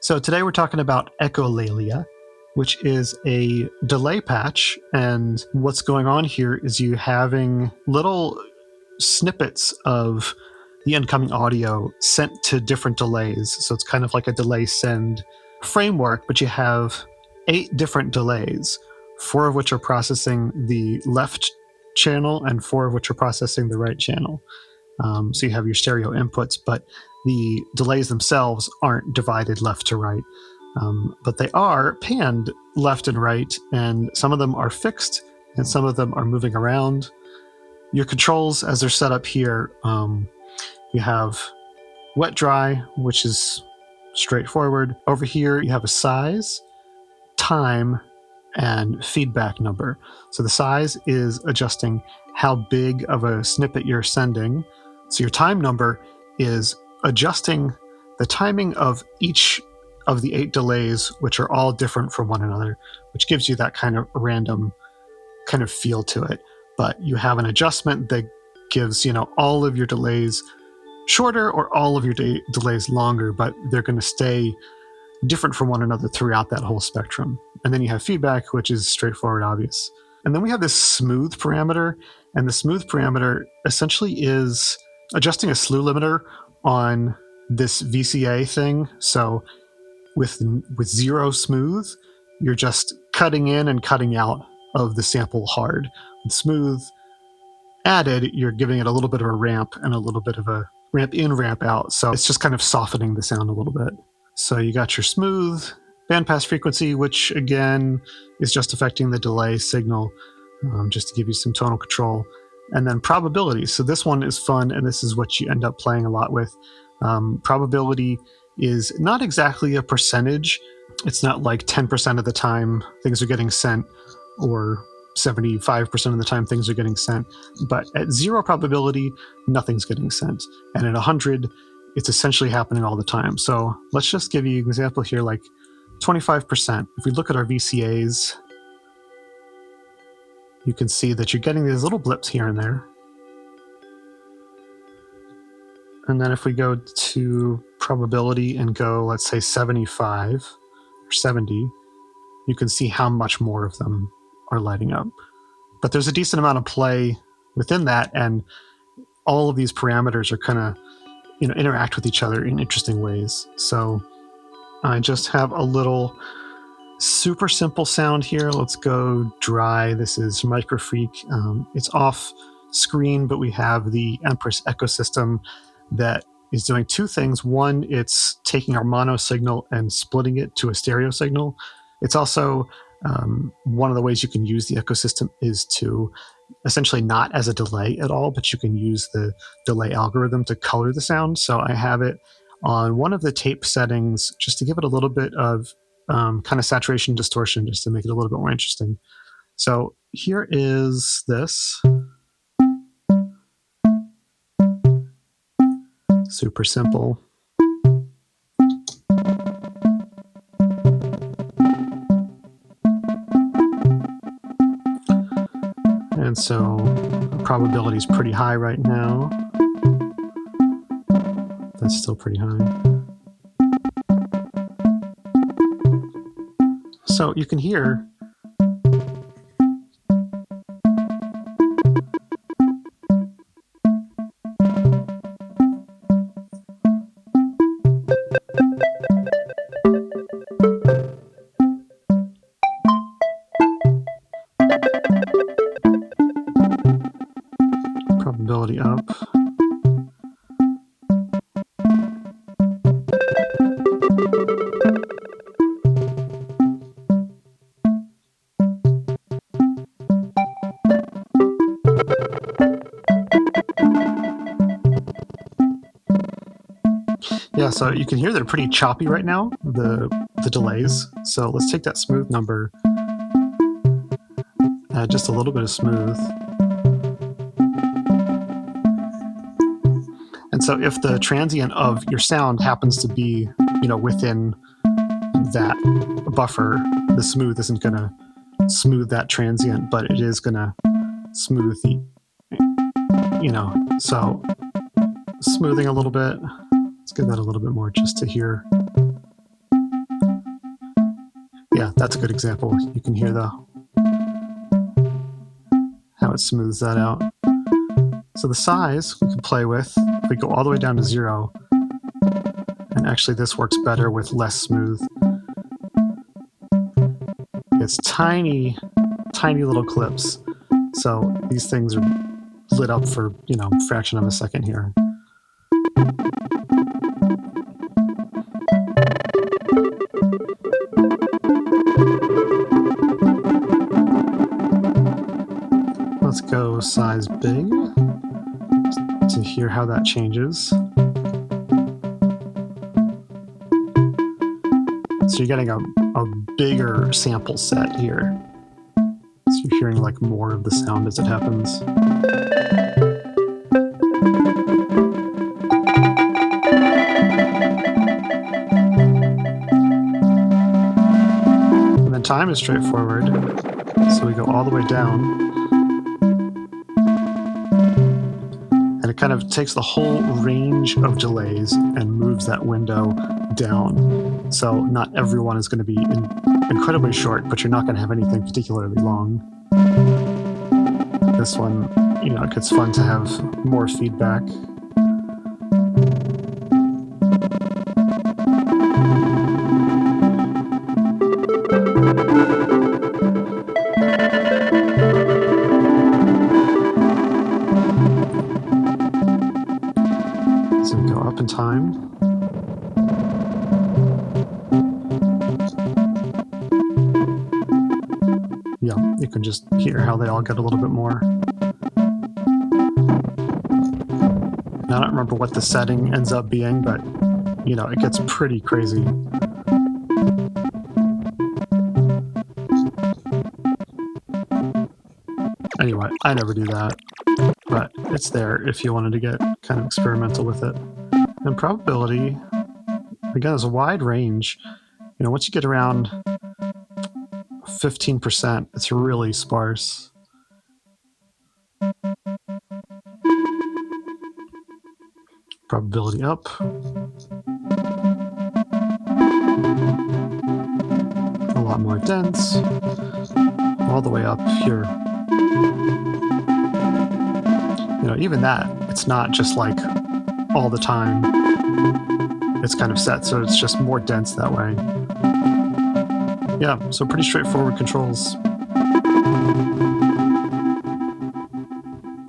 So today we're talking about Echolalia, which is a delay patch. And what's going on here is you having little snippets of the incoming audio sent to different delays. So it's kind of like a delay send framework, but you have 8 different delays, 4 of which are processing the left channel and 4 of which are processing the right channel. So you have your stereo inputs, but the delays themselves aren't divided left to right. But they are panned left and right, and some of them are fixed and some of them are moving around. Your controls, as they're set up here, you have wet dry, which is straightforward. Over here, you have a size, time, and feedback number. So the size is adjusting how big of a snippet you're sending. So your time number is adjusting the timing of each of the 8 delays, which are all different from one another, which gives you that kind of random kind of feel to it. But you have an adjustment that gives, all of your delays shorter or all of your delays longer, but they're going to stay different from one another throughout that whole spectrum. And then you have feedback, which is straightforward, obvious. And then we have this smooth parameter, and the smooth parameter essentially is adjusting a slew limiter on this VCA thing. So with 0 smooth, you're just cutting in and cutting out of the sample hard. With smooth added, you're giving it a little bit of a ramp and a little bit of a ramp in, ramp out. So it's just kind of softening the sound a little bit. So you got your smooth bandpass frequency, which again is just affecting the delay signal, just to give you some tonal control. And then probability. So this one is fun, and this is what you end up playing a lot with. Probability is not exactly a percentage. It's not like 10% of the time things are getting sent, or 75% of the time things are getting sent. But at 0 probability, nothing's getting sent. And at 100, it's essentially happening all the time. So let's just give you an example here, like 25%. If we look at our VCAs, you can see that you're getting these little blips here and there. And then if we go to probability and go, let's say 75 or 70, you can see how much more of them are lighting up. But there's a decent amount of play within that, and all of these parameters are kind of, interact with each other in interesting ways. So I just have a little super simple sound here. Let's go dry. This is Microfreak. It's off screen, but we have the Empress ecosystem that is doing 2 things. One, it's taking our mono signal and splitting it to a stereo signal. It's also one of the ways you can use the ecosystem is to essentially not as a delay at all, but you can use the delay algorithm to color the sound. So I have it on one of the tape settings just to give it a little bit of kind of saturation distortion, just to make it a little bit more interesting. So here is this. Super simple. And so the probability is pretty high right now. That's still pretty high. So you can hear probability up. Yeah, so you can hear they're pretty choppy right now, the delays. So let's take that smooth number, add just a little bit of smooth. And so if the transient of your sound happens to be, within that buffer, the smooth isn't going to smooth that transient, but it is going to smooth the, so smoothing a little bit. Let's give that a little bit more just to hear That's a good example. You can hear how it smooths that out. So the size we can play with. We go all the way down to 0. And actually this works better with less smooth. It's tiny little clips. So these things are lit up for, a fraction of a second here. Let's go size big to hear how that changes. So you're getting a bigger sample set here. So you're hearing like more of the sound as it happens. And then time is straightforward. So we go all the way down. And it kind of takes the whole range of delays and moves that window down. So not everyone is going to be incredibly short, but you're not going to have anything particularly long. This one, it gets fun to have more feedback. So we go up in time. Yeah, you can just hear how they all get a little bit more. Now, I don't remember what the setting ends up being, but, it gets pretty crazy. Anyway, I never do that, but it's there if you wanted to get kind of experimental with it. And probability, again, is a wide range. Once you get around 15%, it's really sparse. Probability up. A lot more dense. All the way up here. Even that, it's not just like all the time. It's kind of set, so it's just more dense that way. Yeah, so pretty straightforward controls.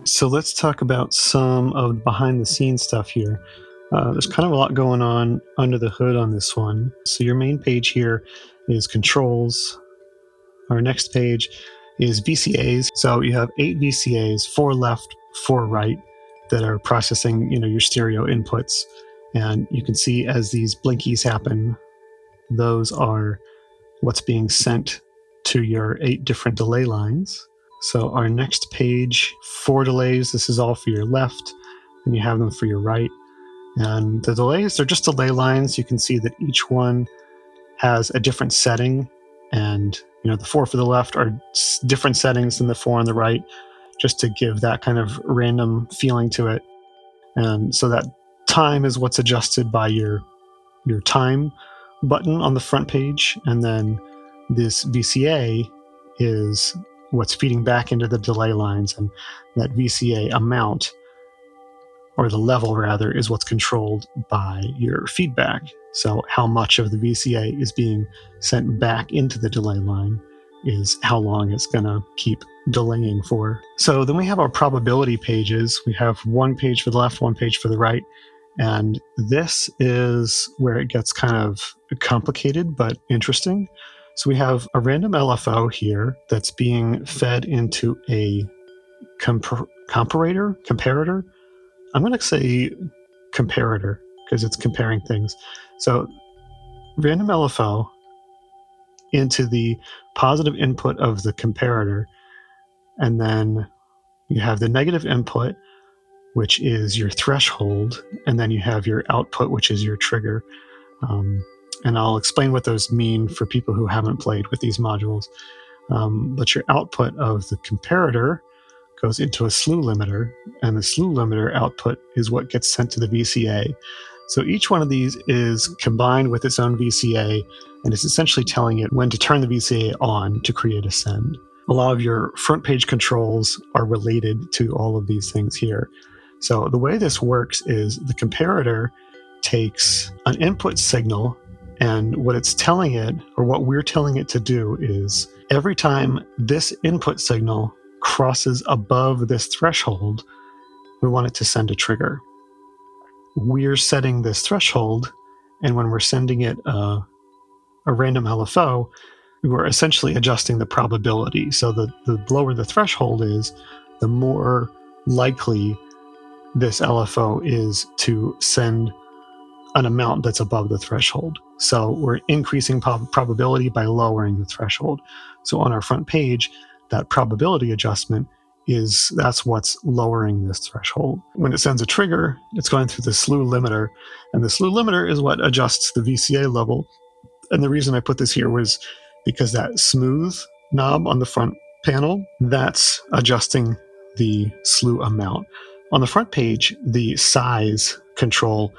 So let's talk about some of the behind the scenes stuff here. There's kind of a lot going on under the hood on this one. So your main page here is controls. Our next page is VCAs. So you have 8 VCAs, 4 left, 4 right, that are processing, your stereo inputs. And you can see as these blinkies happen, those are what's being sent to your 8 different delay lines. So our next page, 4 delays. This is all for your left, and you have them for your right. And the delays, they're just delay lines. You can see that each one has a different setting, and the 4 for the left are different settings than the 4 on the right, just to give that kind of random feeling to it. And so that time is what's adjusted by your time button on the front page, and then this VCA is what's feeding back into the delay lines, and that VCA amount, or the level rather, is what's controlled by your feedback. So how much of the VCA is being sent back into the delay line is how long it's going to keep delaying for. So then we have our probability pages. We have one page for the left, one page for the right. And this is where it gets kind of complicated but interesting. So we have a random LFO here that's being fed into a comparator. I'm going to say comparator because it's comparing things. So random LFO into the positive input of the comparator, and then you have the negative input, which is your threshold, and then you have your output, which is your trigger. And I'll explain what those mean for people who haven't played with these modules. But your output of the comparator goes into a slew limiter, and the slew limiter output is what gets sent to the VCA. So each one of these is combined with its own VCA, and it's essentially telling it when to turn the VCA on to create a send. A lot of your front page controls are related to all of these things here. So the way this works is the comparator takes an input signal, and what it's telling it, or what we're telling it to do, is every time this input signal crosses above this threshold, we want it to send a trigger. We're setting this threshold, and when we're sending it a random LFO, we're essentially adjusting the probability. So the lower the threshold is, the more likely this LFO is to send an amount that's above the threshold. So we're increasing probability by lowering the threshold. So on our front page, that probability adjustment that's what's lowering this threshold. When it sends a trigger, it's going through the slew limiter, and the slew limiter is what adjusts the VCA level. And the reason I put this here was because that smooth knob on the front panel, that's adjusting the slew amount. On the front page, the size control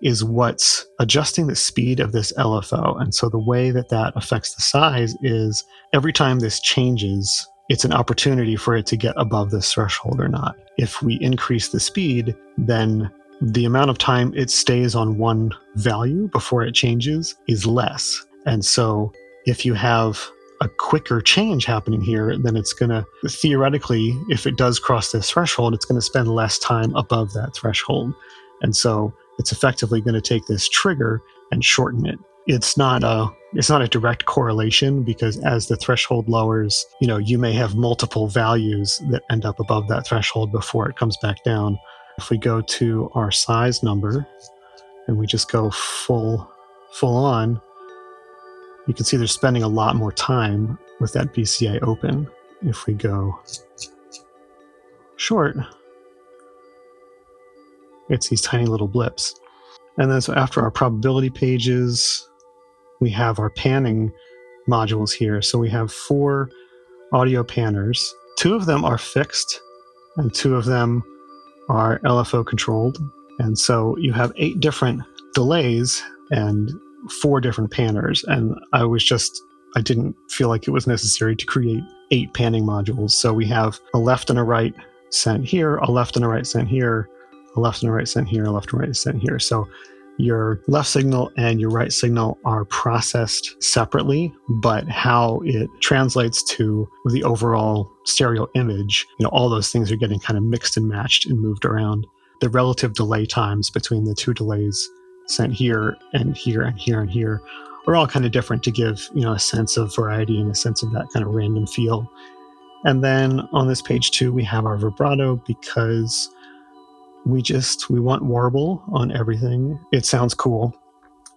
is what's adjusting the speed of this LFO. And so the way that affects the size is every time this changes, it's an opportunity for it to get above this threshold or not. If we increase the speed, then the amount of time it stays on one value before it changes is less. And so if you have a quicker change happening here, then it's going to, theoretically, if it does cross this threshold, it's going to spend less time above that threshold. And so it's effectively going to take this trigger and shorten it. It's not a direct correlation, because as the threshold lowers, you may have multiple values that end up above that threshold before it comes back down. If we go to our size number and we just go full on, you can see they're spending a lot more time with that VCA open. If we go short, it's these tiny little blips. And then so after our probability pages, we have our panning modules here. So we have 4 audio panners. 2 of them are fixed and 2 of them are LFO controlled. And so you have 8 different delays and 4 different panners. And I didn't feel like it was necessary to create 8 panning modules. So we have a left and a right sent here, a left and a right sent here, a left and a right sent here, a left and right sent here. So your left signal and your right signal are processed separately, but how it translates to the overall stereo image, all those things are getting kind of mixed and matched and moved around. The relative delay times between the 2 delays sent here and here and here and here are all kind of different to give, a sense of variety and a sense of that kind of random feel. And then on this page 2, we have our vibrato, because we want warble on everything. It sounds cool.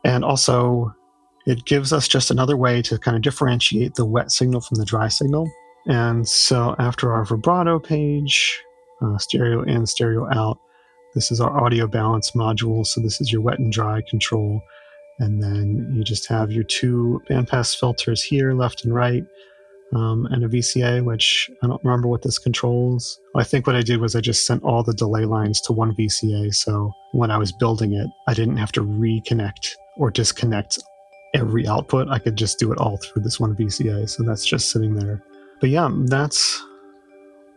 And also it gives us just another way to kind of differentiate the wet signal from the dry signal. And so after our vibrato page, stereo in, stereo out, this is our audio balance module. So this is your wet and dry control. And then you just have your 2 bandpass filters here, left and right, and a VCA, which I don't remember what this controls. I think what I did was I just sent all the delay lines to one VCA. So when I was building it, I didn't have to reconnect or disconnect every output. I could just do it all through this one VCA. So that's just sitting there. But yeah, that's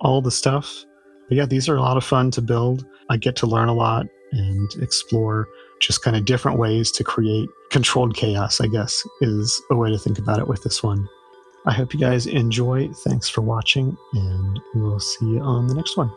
all the stuff. But yeah, these are a lot of fun to build. I get to learn a lot and explore just kind of different ways to create controlled chaos, I guess, is a way to think about it with this one. I hope you guys enjoy. Thanks for watching, and we'll see you on the next one.